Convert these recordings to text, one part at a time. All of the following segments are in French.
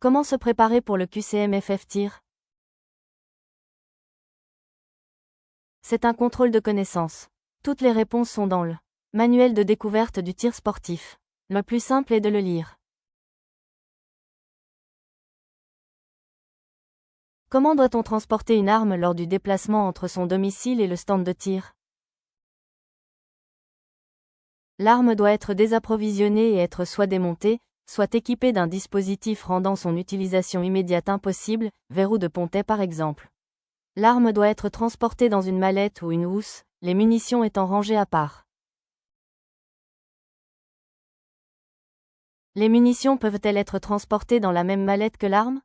Comment se préparer pour le QCM-FF tir? C'est un contrôle de connaissances. Toutes les réponses sont dans le manuel de découverte du tir sportif. Le plus simple est de le lire. Comment doit-on transporter une arme lors du déplacement entre son domicile et le stand de tir? L'arme doit être désapprovisionnée et être soit démontée, soit équipée d'un dispositif rendant son utilisation immédiate impossible, verrou de pontet par exemple. L'arme doit être transportée dans une mallette ou une housse, les munitions étant rangées à part. Les munitions peuvent-elles être transportées dans la même mallette que l'arme?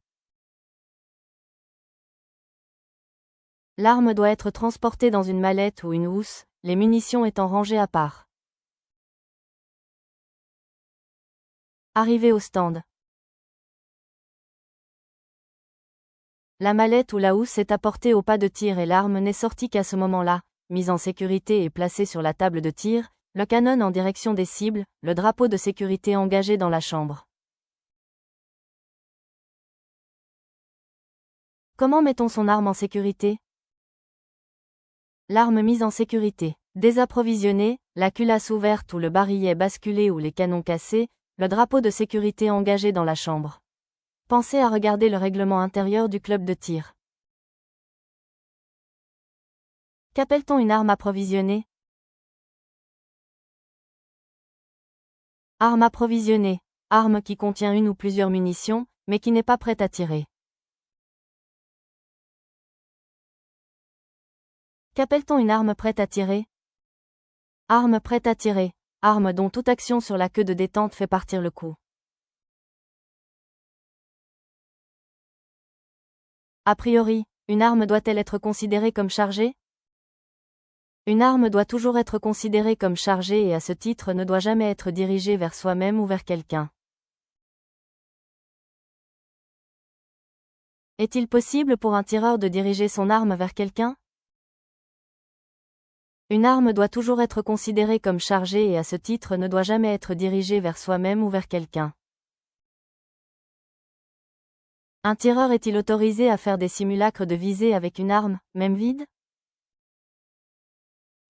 L'arme doit être transportée dans une mallette ou une housse, les munitions étant rangées à part. Arrivé au stand. La mallette ou la housse est apportée au pas de tir et l'arme n'est sortie qu'à ce moment-là, mise en sécurité et placée sur la table de tir, le canon en direction des cibles, le drapeau de sécurité engagé dans la chambre. Comment met-on son arme en sécurité? L'arme mise en sécurité. Désapprovisionnée, la culasse ouverte ou le barillet basculé ou les canons cassés, le drapeau de sécurité engagé dans la chambre. Pensez à regarder le règlement intérieur du club de tir. Qu'appelle-t-on une arme approvisionnée? Arme approvisionnée. Arme qui contient une ou plusieurs munitions, mais qui n'est pas prête à tirer. Qu'appelle-t-on une arme prête à tirer? Arme prête à tirer. Arme dont toute action sur la queue de détente fait partir le coup. A priori, une arme doit-elle être considérée comme chargée? Une arme doit toujours être considérée comme chargée et à ce titre ne doit jamais être dirigée vers soi-même ou vers quelqu'un. Est-il possible pour un tireur de diriger son arme vers quelqu'un? Une arme doit toujours être considérée comme chargée et à ce titre ne doit jamais être dirigée vers soi-même ou vers quelqu'un. Un tireur est-il autorisé à faire des simulacres de visée avec une arme, même vide?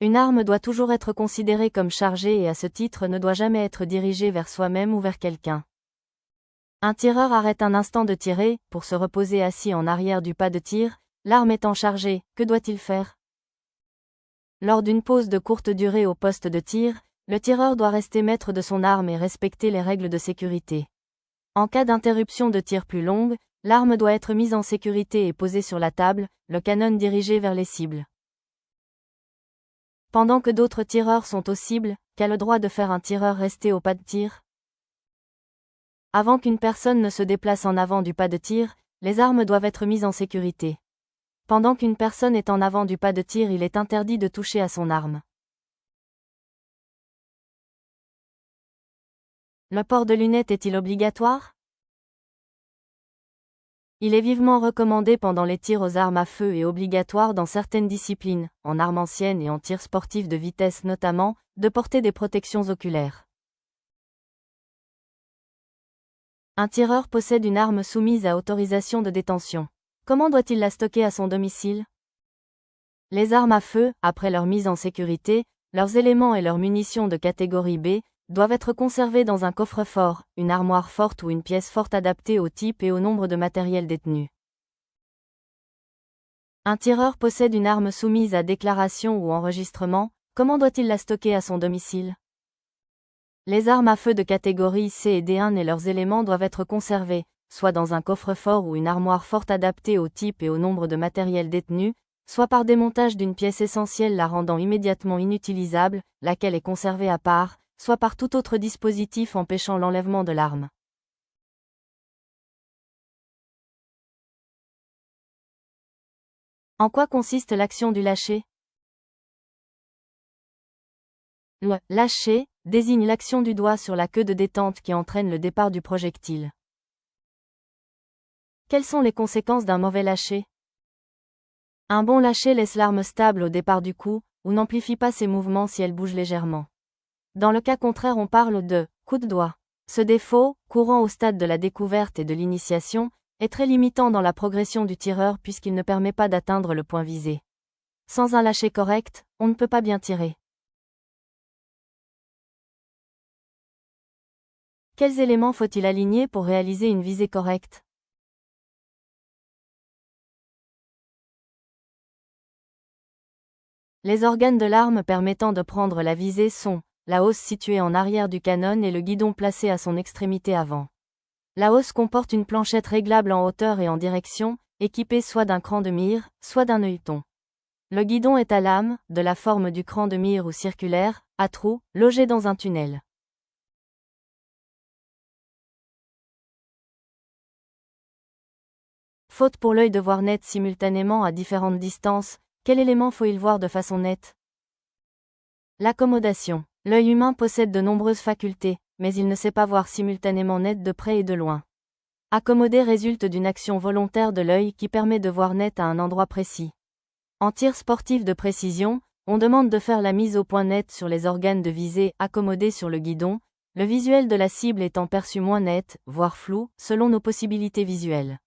Une arme doit toujours être considérée comme chargée et à ce titre ne doit jamais être dirigée vers soi-même ou vers quelqu'un. Un tireur arrête un instant de tirer, pour se reposer assis en arrière du pas de tir, l'arme étant chargée, que doit-il faire? Lors d'une pause de courte durée au poste de tir, le tireur doit rester maître de son arme et respecter les règles de sécurité. En cas d'interruption de tir plus longue, l'arme doit être mise en sécurité et posée sur la table, le canon dirigé vers les cibles. Pendant que d'autres tireurs sont aux cibles, qu'a le droit de faire un tireur resté au pas de tir? Avant qu'une personne ne se déplace en avant du pas de tir, les armes doivent être mises en sécurité. Pendant qu'une personne est en avant du pas de tir, il est interdit de toucher à son arme. Le port de lunettes est-il obligatoire? Il est vivement recommandé pendant les tirs aux armes à feu et obligatoire dans certaines disciplines, en armes anciennes et en tir sportif de vitesse notamment, de porter des protections oculaires. Un tireur possède une arme soumise à autorisation de détention. Comment doit-il la stocker à son domicile? Les armes à feu, après leur mise en sécurité, leurs éléments et leurs munitions de catégorie B, doivent être conservés dans un coffre-fort, une armoire forte ou une pièce forte adaptée au type et au nombre de matériel détenu. Un tireur possède une arme soumise à déclaration ou enregistrement, comment doit-il la stocker à son domicile? Les armes à feu de catégorie C et D1 et leurs éléments doivent être conservés, soit dans un coffre-fort ou une armoire forte adaptée au type et au nombre de matériel détenu, soit par démontage d'une pièce essentielle la rendant immédiatement inutilisable, laquelle est conservée à part, soit par tout autre dispositif empêchant l'enlèvement de l'arme. En quoi consiste l'action du lâcher? Le « lâcher » désigne l'action du doigt sur la queue de détente qui entraîne le départ du projectile. Quelles sont les conséquences d'un mauvais lâcher? Un bon lâcher laisse l'arme stable au départ du coup, ou n'amplifie pas ses mouvements si elle bouge légèrement. Dans le cas contraire, on parle de « coup de doigt ». Ce défaut, courant au stade de la découverte et de l'initiation, est très limitant dans la progression du tireur puisqu'il ne permet pas d'atteindre le point visé. Sans un lâcher correct, on ne peut pas bien tirer. Quels éléments faut-il aligner pour réaliser une visée correcte? Les organes de l'arme permettant de prendre la visée sont la hausse située en arrière du canon et le guidon placé à son extrémité avant. La hausse comporte une planchette réglable en hauteur et en direction, équipée soit d'un cran de mire, soit d'un œilleton. Le guidon est à lame, de la forme du cran de mire ou circulaire, à trous, logé dans un tunnel. Faute pour l'œil de voir net simultanément à différentes distances, quel élément faut-il voir de façon nette? L'accommodation. L'œil humain possède de nombreuses facultés, mais il ne sait pas voir simultanément net de près et de loin. Accommoder résulte d'une action volontaire de l'œil qui permet de voir net à un endroit précis. En tir sportif de précision, on demande de faire la mise au point net sur les organes de visée accommodés sur le guidon, le visuel de la cible étant perçu moins net, voire flou, selon nos possibilités visuelles.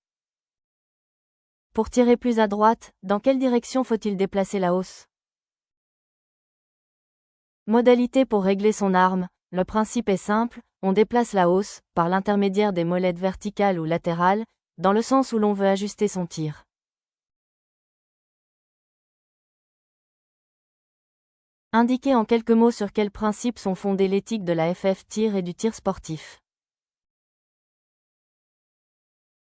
Pour tirer plus à droite, dans quelle direction faut-il déplacer la hausse? Modalité pour régler son arme. Le principe est simple, on déplace la hausse, par l'intermédiaire des molettes verticales ou latérales, dans le sens où l'on veut ajuster son tir. Indiquez en quelques mots sur quels principes sont fondées l'éthique de la FF tir et du tir sportif.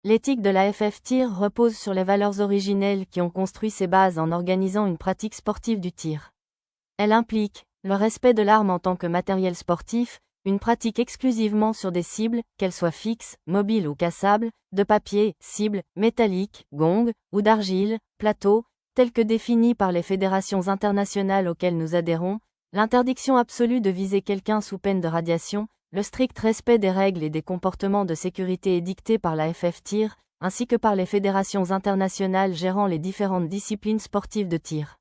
L'éthique de la FF tir repose sur les valeurs originelles qui ont construit ses bases en organisant une pratique sportive du tir. Elle implique le respect de l'arme en tant que matériel sportif, une pratique exclusivement sur des cibles, qu'elles soient fixes, mobiles ou cassables, de papier, cibles, métalliques, gong, ou d'argile, plateau, telles que définies par les fédérations internationales auxquelles nous adhérons, l'interdiction absolue de viser quelqu'un sous peine de radiation, le strict respect des règles et des comportements de sécurité édictés par la FF tir, ainsi que par les fédérations internationales gérant les différentes disciplines sportives de tir.